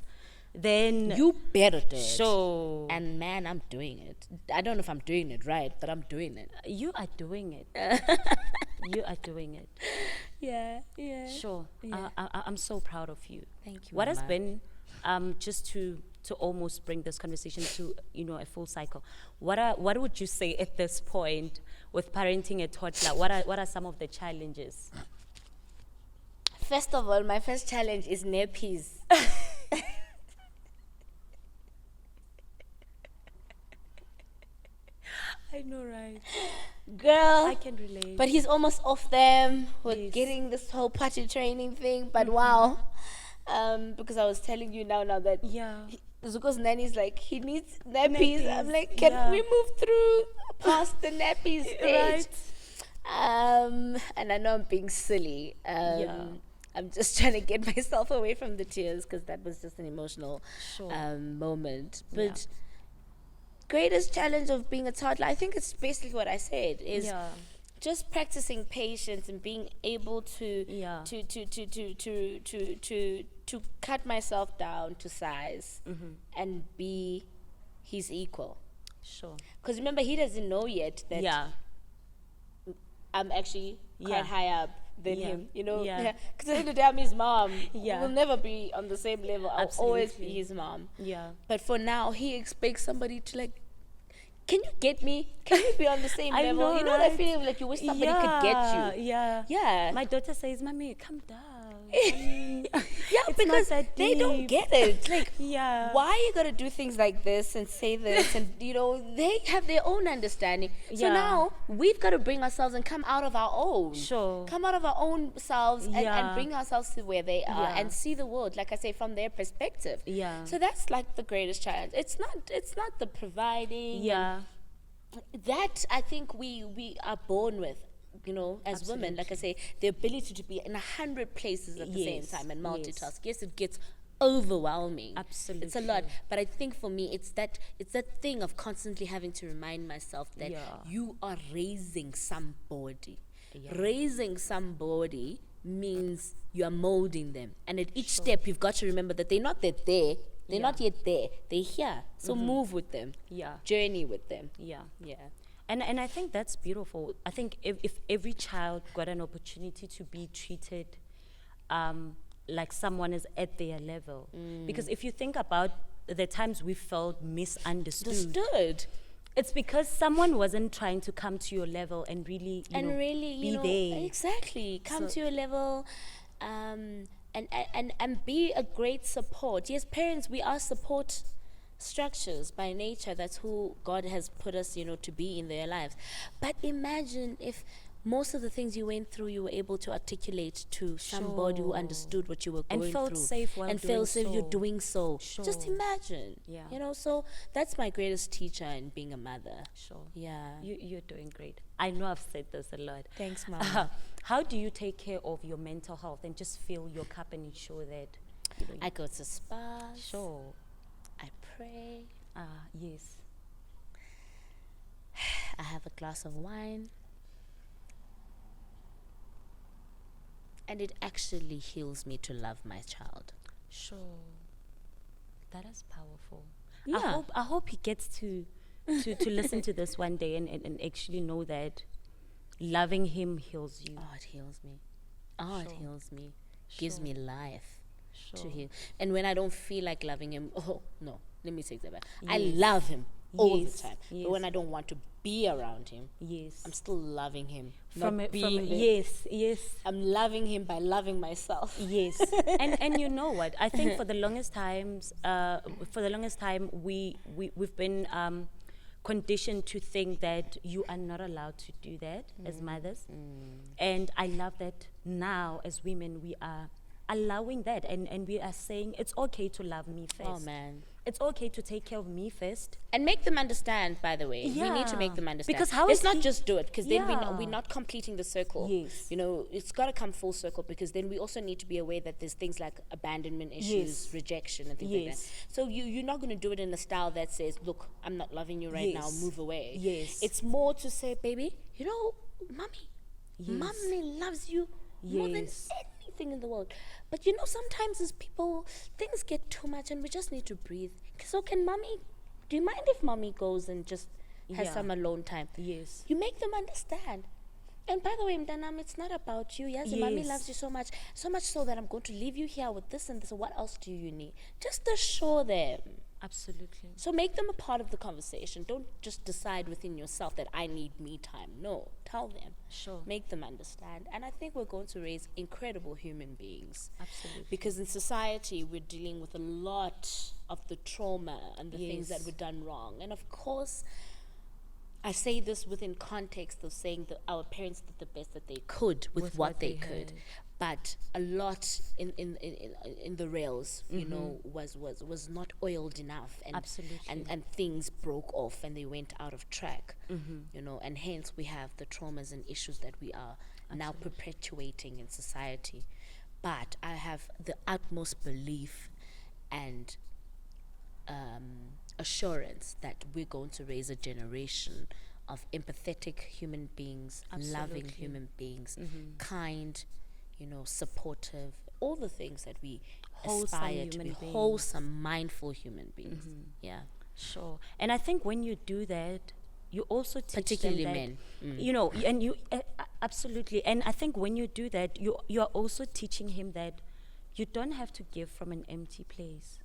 then you better do it. Sure. And man, I'm doing it. I don't know if I'm doing it right, but I'm doing it. You are doing it. You are doing it. Yeah. Sure. Yeah. I'm so proud of you. Thank you. What has Mama. been, just to almost bring this conversation to a full cycle, what would you say at this point with parenting a toddler? What are some of the challenges? First of all, my first challenge is nappies. I know, right? Girl, I can relate. but he's almost off them. We're Yes. getting this whole potty training thing, but wow. Because I was telling you now that Zuko's nanny's like, he needs nappies. I'm like, can we move through past the nappies stage? Right. And I know I'm being silly. I'm just trying to get myself away from the tears, because that was just an emotional moment. But greatest challenge of being a toddler, I think it's basically what I said, is just practicing patience and being able to cut myself down to size and be his equal. Sure. Because remember, he doesn't know yet that I'm actually quite high up than him, because at the end of the day, I'm his mom. We'll never be on the same level. I'll always be his mom. But for now, he expects somebody to, like, can you get me? Can we be on the same level? Know, you know that feeling like you wish somebody could get you. Yeah. My daughter says, "Mommy, calm down." Because they don't get it. Like, why you gotta do things like this and say this, and they have their own understanding. So now we've got to bring ourselves and come out of our own. Come out of our own selves and bring ourselves to where they are and see the world, like I say, from their perspective. So that's like the greatest challenge. It's not the providing. That I think we are born with. As women, like I say, the ability to be in 100 places at the same time and multitask. Yes, it gets overwhelming. Absolutely. It's a lot. But I think for me, it's that thing of constantly having to remind myself that you are raising somebody. Raising somebody means you are molding them. And at each step, you've got to remember that they're not yet there. They're not yet there. They're here. So move with them. Journey with them. And I think that's beautiful. I think if every child got an opportunity to be treated like someone is at their level. Because if you think about the times we felt misunderstood, it's because someone wasn't trying to come to your level and really, be there. Exactly. Come to your level and be a great support. Yes, parents, we are support structures by nature. That's who God has put us, to be in their lives. But imagine if most of the things you went through, you were able to articulate to somebody who understood what you were going through. And felt safe while and doing felt safe so. you're doing so. Just imagine. So that's my greatest teacher in being a mother. You're doing great. I know I've said this a lot. Thanks, Mama. How do you take care of your mental health and just fill your cup and ensure that I go to spas. I pray. Yes. I have a glass of wine. And it actually heals me to love my child. That is powerful. Yeah. I hope he gets to to listen to this one day and actually know that loving him heals you. Oh, it heals me. Oh, it Sure. heals me. Gives Sure. me life to Sure. heal. And when I don't feel like loving him, oh no, let me take that back. I Yes. love him all Yes. the time. Yes. But when I don't want to be around him, Yes. I'm still loving him. From not it, being from there. yes, yes. I'm loving him by loving myself. Yes, and you know what? I think for the longest time, we've been conditioned to think that you are not allowed to do that as mothers, and I love that now as women we are allowing that, and we are saying it's okay to love me first. Oh man. It's okay to take care of me first. And make them understand, by the way. We need to Yeah. make them understand. Because how Let's is not he- just do it, because then Yeah. we're not completing the circle. Yes. You know, it's got to come full circle, because then we also need to be aware that there's things like abandonment issues, Yes. rejection, and things like Yes. that. So you're not going to do it in a style that says, look, I'm not loving you right now, Yes. move away. Yes. It's more to say, baby, you know, mommy, Yes. mommy loves you more than Yes. anything in the world. But you know, sometimes as people, things get too much and we just need to breathe. So can mommy, do you mind if mommy goes and just has Yeah. some alone time? Yes. You make them understand. And by the way, Mdanam, it's not about you. Yes, mommy Yes. loves you so much so that I'm going to leave you here with this and this. What else do you need? Just assure them. Absolutely. So make them a part of the conversation. Don't just decide within yourself that I need me time. No, tell them. Sure. Make them understand. And I think we're going to raise incredible human beings. Absolutely. Because in society, we're dealing with a lot of the trauma and the things that Yes. were done wrong. And of course, I say this within context of saying that our parents did the best that they could with what they could. had. But a lot in the rails, you know, was not oiled enough, and Absolutely. and things broke off and they went out of track, you know, and hence we have the traumas and issues that we are now perpetuating in society. But I have the utmost belief and assurance that we're going to raise a generation of empathetic human beings, loving Absolutely. human beings, kind, you know, supportive, all the things that we Wholesome aspire to be, human beings. wholesome, mindful human beings. Yeah. Sure. And I think when you do that, you also teach Particularly them that, men. you know, and you absolutely. And I think when you do that, you are also teaching him that you don't have to give from an empty place.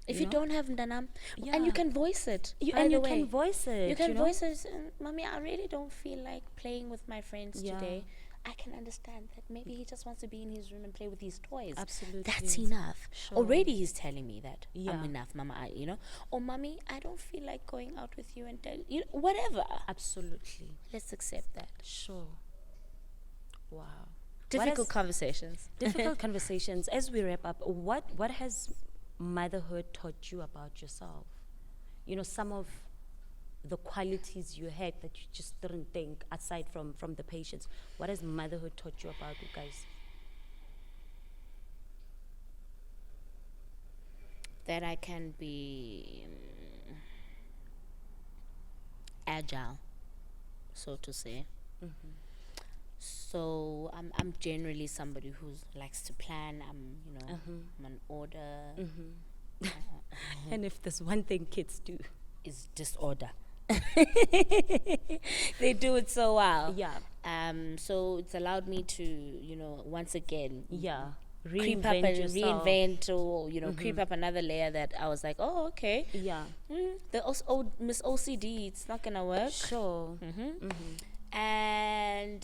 If you know? don't have Ndanam, and Yeah. you can voice it. You, by and the you way. can voice it. You can know? voice it. Mommy, I really don't feel like playing with my friends Yeah. today. I can understand that maybe he just wants to be in his room and play with his toys. Absolutely. That's enough. Sure. Already he's telling me that I'm Yeah. enough, Mama. You know, or Mommy, I don't feel like going out with you and tell you whatever. Absolutely. Let's accept that. Sure. Wow. Difficult conversations. Difficult conversations. As we wrap up, what has motherhood taught you about yourself? You know, some of the qualities you had that you just didn't think, aside from the patients. What has motherhood taught you about you guys? That I can be agile, so to say. So I'm generally somebody who likes to plan. I'm an order. And if there's one thing kids do, Is disorder. They do it so well. yeah, So it's allowed me to, you know, once again yeah, creep up and yourself. reinvent, or you know, creep up another layer that I was like, oh, okay. Yeah, The old Miss OCD, it's not gonna work. sure. And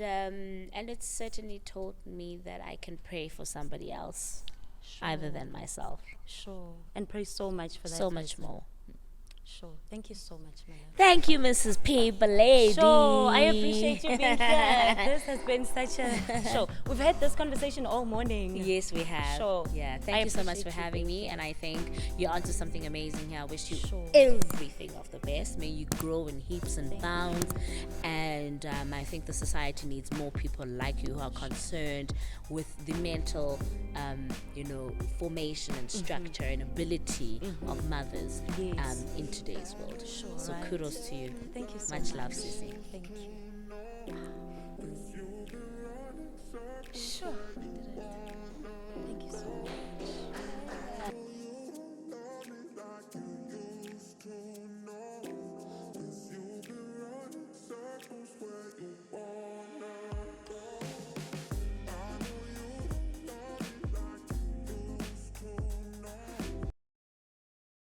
it's certainly taught me that I can pray for somebody else other than myself. Sure. And pray so much for that. So much person. more. Sure. Thank you so much, Maya. Thank you, Mrs. P. Boledi. Sure, I appreciate you being here. This has been such a show. We've had this conversation all morning. Yes, we have. Sure. Yeah. I Thank you so much appreciate for you having being me. And I think you're onto something amazing here. I wish you Sure. everything of the best. May you grow in heaps and bounds. And I think the society needs more people like you who are concerned with the mental, formation and structure and ability of mothers Yes. in today's world. Sure, So right. kudos to you. Thank you so Much much. love, Sissy. Thank you.